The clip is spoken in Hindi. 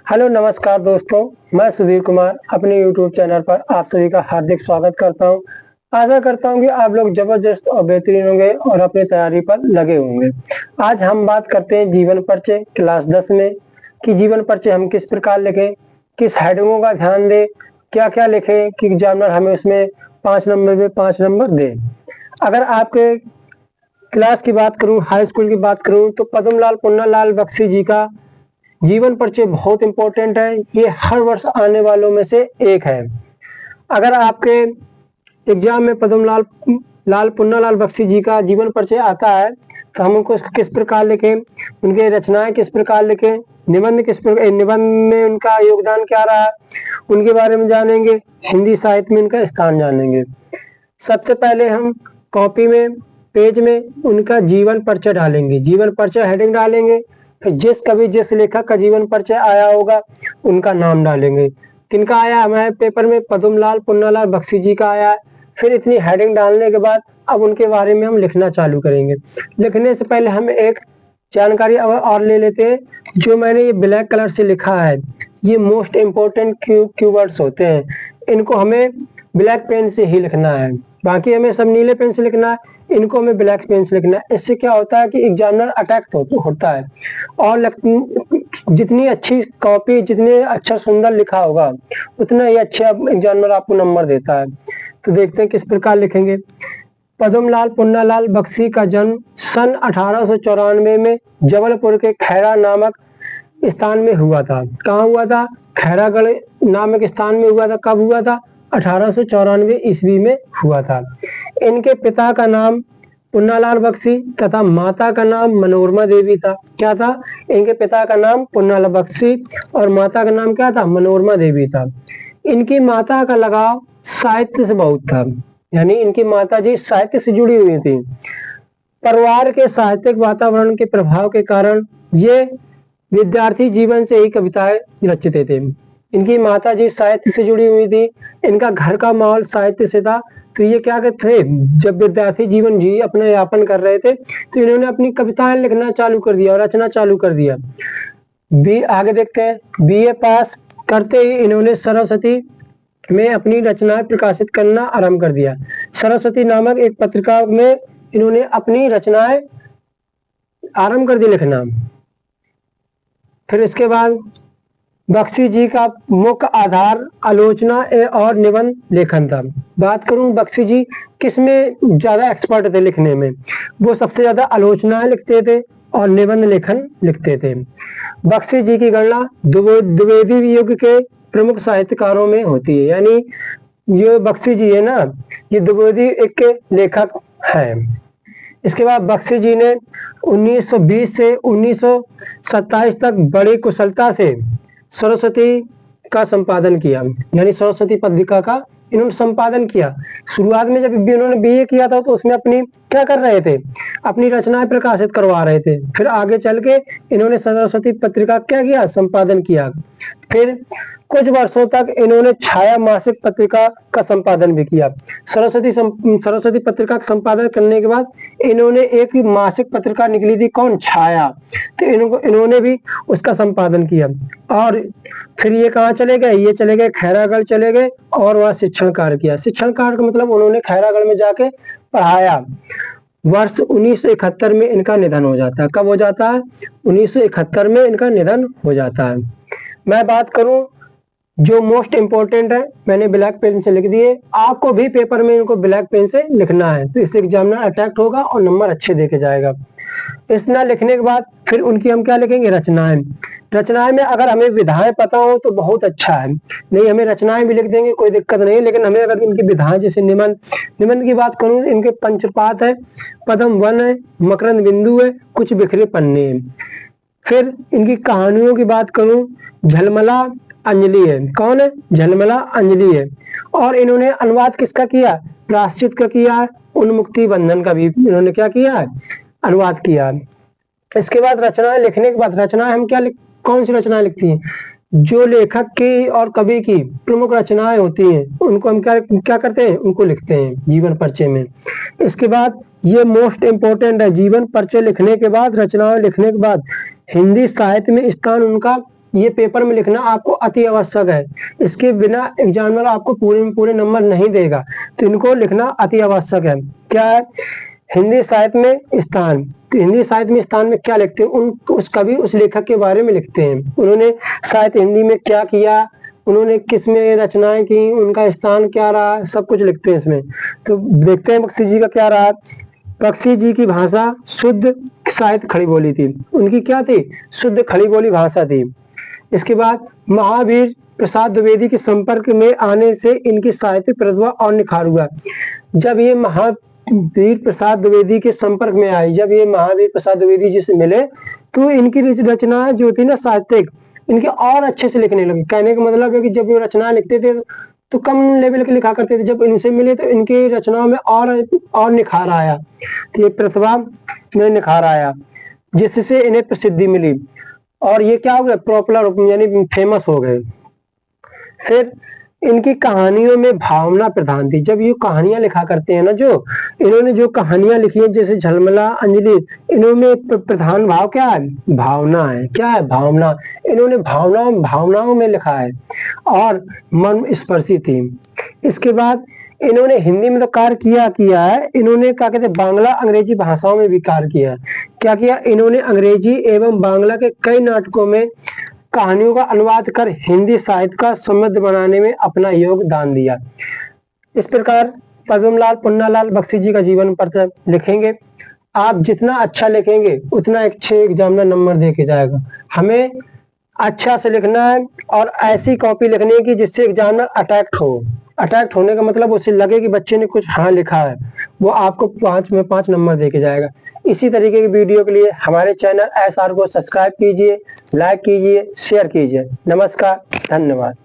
हेलो नमस्कार दोस्तों, मैं सुधीर कुमार अपने यूट्यूब चैनल पर आप सभी का हार्दिक स्वागत करता हूं। आशा करता हूं कि आप लोग जबरदस्त और बेहतरीन होंगे और अपनी तैयारी पर लगे होंगे। आज हम बात करते हैं जीवन परिचय क्लास 10 में कि जीवन परिचय हम किस प्रकार लिखें, किस हेडिंगों का ध्यान दें, क्या-क्या लिखें कि एग्जामिनर हमें उसमें 5 नंबर में 5 नंबर दे। अगर आपके क्लास की बात करूं, हाई स्कूल की बात करूं तो पद्मलाल पुन्नालाल बख्शी जी का जीवन परिचय बहुत इंपॉर्टेंट है। ये हर वर्ष आने वालों में से एक है। अगर आपके एग्जाम में पद्मलाल पुन्नालाल बख्शी जी का जीवन परिचय आता है तो हम उनको किस प्रकार लिखें, उनके रचनाएं किस प्रकार लिखें, निबंध में उनका योगदान क्या रहा है, उनके बारे में जानेंगे। हिंदी साहित्य में उनका स्थान जानेंगे। सबसे पहले हम कॉपी में पेज में उनका जीवन परिचय डालेंगे, जीवन परिचय हेडिंग डालेंगे। फिर जिस कवि जिस लेखक का जीवन परिचय आया होगा उनका नाम डालेंगे। किनका आया हमारे पेपर में? पद्मलाल पुन्नालाल बख्शी जी का आया है। फिर इतनी हेडिंग डालने के बाद अब उनके बारे में हम लिखना चालू करेंगे। लिखने से पहले हम एक जानकारी और ले लेते हैं। जो मैंने ये ब्लैक कलर से लिखा है ये मोस्ट इम्पोर्टेंट कीवर्ड्स होते हैं। इनको हमें ब्लैक पेन से ही लिखना है, बाकी हमें सब नीले पेन से लिखना है, इनको हमें ब्लैक पेन से लिखना है। इससे क्या होता है कि एग्जामिनर अटैक होता है और जितनी अच्छी कॉपी जितने अच्छा सुंदर लिखा होगा उतना ही अच्छा एग्जामिनर आपको नंबर देता है। तो देखते हैं किस प्रकार लिखेंगे। पद्मलाल पुन्नालाल बख्शी का जन्म सन 1894 में जबलपुर के खैरा नामक स्थान में हुआ था। कहाँ हुआ था? खैरागढ़ नामक स्थान में हुआ था। कब हुआ था? 1894 ईस्वी में हुआ था। इनके पिता का नाम पुन्नालाल बख्शी तथा माता का नाम मनोरमा देवी था। क्या था? इनके पिता का नाम पुन्नालाल बख्शी और माता का नाम क्या था? मनोरमा देवी था। इनकी माता का लगाव साहित्य से बहुत था, यानी इनकी माता जी साहित्य से जुड़ी हुई थी। परिवार के साहित्यिक वातावरण के प्रभाव के कारण ये विद्यार्थी जीवन से ही कविताएं रचते थे। इनकी माता जी साहित्य से जुड़ी हुई थी, इनका घर का माहौल साहित्य से था। तो ये क्या कहते थे, जब विद्यार्थी जीवन जी अपना यापन कर रहे थे तो इन्होंने अपनी कविताएं लिखना चालू कर दिया और रचना चालू कर दिया। आगे देखते हैं। बीए पास करते ही इन्होंने सरस्वती में अपनी रचनाएं प्रकाशित करना आरंभ कर दिया। सरस्वती नामक एक पत्रिका में इन्होंने अपनी रचनाएं आरंभ कर दी लिखना। फिर इसके बाद बख्शी जी का मुख्य आधार आलोचना और निबंध लेखन था। बात करूं बख्शी जी किस में ज्यादा एक्सपर्ट थे लिखने में, वो सबसे ज्यादा आलोचनाएं लिखते थे और निबंध लेखन लिखते थे। बख्शी जी की गणना द्विवेदी युग के प्रमुख साहित्यकारों में होती है, यानी ये बख्शी जी है ना, ये द्विवेदी युग के लेखक हैं। इसके बाद बख्शी जी ने 1920 से 1927 तक बड़ी कुशलता से सरस्वती का संपादन किया, यानी सरस्वती पत्रिका का इन्होंने संपादन किया। शुरुआत में जब भी इन्होंने बीए किया था तो उसमें अपनी क्या कर रहे थे, अपनी रचनाएं प्रकाशित करवा रहे थे। फिर आगे चल के इन्होंने सरस्वती पत्रिका क्या किया, संपादन किया। फिर कुछ वर्षों तक इन्होंने छाया मासिक पत्रिका का संपादन भी किया। सरस्वती पत्रिका का संपादन करने के बाद इन्होंने एक मासिक पत्रिका निकली थी, कौन? छाया। तो इन्होंने भी उसका संपादन किया। और फिर ये कहाँ चले गए? ये चले गए खैरागढ़ चले गए और वहाँ शिक्षण कार्य किया। शिक्षण कार्य का मतलब उन्होंने खैरागढ़ में जाके पढ़ाया। वर्ष 1971 में इनका निधन हो जाता है। कब हो जाता है? 1971 में इनका निधन हो जाता है। मैं बात करूं जो मोस्ट इम्पोर्टेंट है, मैंने ब्लैक पेन से लिख दिए। आपको भी पेपर में इनको ब्लैक पेन से लिखना है, तो इससे एग्जामिनर अट्रैक्ट होगा और नंबर अच्छे देके जाएगा। इतना लिखने के बाद फिर उनकी हम क्या लिखेंगे? रचनाएं। रचनाएं में अगर हमें विधाएं पता हो तो बहुत अच्छा है, नहीं हमें रचनाएं भी लिख देंगे कोई दिक्कत नहीं, लेकिन हमें अगर इनकी विधाएं जैसे निबंध की बात करूं, इनके पंचपात है, पद्म वन है, मकरंद बिंदु है, कुछ बिखरे पन्ने हैं। फिर इनकी कहानियों की बात करूं, झलमला अंजलि है। कौन है? झलमला अंजलि है। और इन्होंने अनुवाद किसका किया? प्रायश्चित का किया है। उन्मुक्ति बंधन का भी इन्होंने क्या किया है? अनुवाद किया। इसके बाद रचनाएं लिखने के बाद रचनाएं हम कौन सी रचनाएं लिखती हैं? जो लेखक की और कवि की प्रमुख रचनाएं होती हैं उनको हम क्या करते हैं? उनको लिखते हैं जीवन परिचय में। इसके बाद ये मोस्ट इम्पोर्टेंट है, जीवन परिचय लिखने के बाद, रचनाएं लिखने के बाद हिंदी साहित्य में स्थान उनका ये पेपर में लिखना आपको अति आवश्यक है। इसके बिना एग्जामिनर आपको पूरे में पूरे नंबर नहीं देगा, तो इनको लिखना अति आवश्यक है। क्या है? हिंदी साहित्य में स्थान। तो हिंदी साहित्य में स्थान में क्या लिखते हैं? उस कवि, उस लेखक के बारे में लिखते हैं। उन्होंने साहित्य हिंदी में क्या किया, उन्होंने किस में रचनाएं की, उनका स्थान क्या रहा, सब कुछ लिखते हैं इसमें। तो देखते हैं बख्शी जी का क्या रहा। बख्शी जी की भाषा शुद्ध साहित्य खड़ी बोली थी। उनकी क्या थी? शुद्ध खड़ी बोली भाषा थी। इसके बाद महावीर प्रसाद द्विवेदी के संपर्क में आने से इनकी साहित्यिक प्रतिभा और निखार हुआ। जब ये महावीर प्रसाद द्विवेदी के संपर्क में आई, जब ये महावीर प्रसाद द्विवेदी जी से मिले, तो इनकी रचना जो थी ना साहित्यिक, इनके और अच्छे से लिखने लगे। कहने का मतलब है कि जब ये रचना लिखते थे तो कम लेवल के लिखा करते थे, जब इनसे मिले तो इनकी रचनाओं में और निखार आया, ये प्रतिभा में निखार आया, जिससे इन्हें प्रसिद्धि मिली और ये क्या हो गए? पॉपुलर यानी फेमस हो गए। फिर इनकी कहानियों में भावना प्रधान थी। जब ये कहानियां लिखा करते हैं ना, जो इन्होंने जो कहानियां लिखी है जैसे झलमला, अंजलि, इनमें प्रधान भाव क्या है? भावना है। क्या है? भावना। इन्होंने भावनाओं में लिखा है और मन स्पर्शी थी। इसके बाद इन्होंने हिंदी में तो कार्य किया है, इन्होंने क्या कहते हैं बांग्ला अंग्रेजी भाषाओं में भी कार्य किया है। क्या किया? इन्होंने अंग्रेजी एवं बांग्ला के कई नाटकों में कहानियों का अनुवाद कर हिंदी साहित्य का समृद्ध बनाने में अपना योगदान दिया। इस प्रकार पद्मलाल पुन्नालाल बख्शी जी का जीवन पर लिखेंगे। आप जितना अच्छा लिखेंगे उतना अच्छे एग्जामिनर नंबर दे के जाएगा। हमें अच्छा से लिखना है और ऐसी कॉपी लिखनी है कि जिससे एग्जामिनर अटैक्ट हो। अटैक्ट होने का मतलब उसे लगे कि बच्चे ने कुछ हाँ लिखा है, वो आपको 5 में 5 नंबर दे के जाएगा। इसी तरीके की वीडियो के लिए हमारे चैनल SR को सब्सक्राइब कीजिए, लाइक कीजिए, शेयर कीजिए। नमस्कार, धन्यवाद।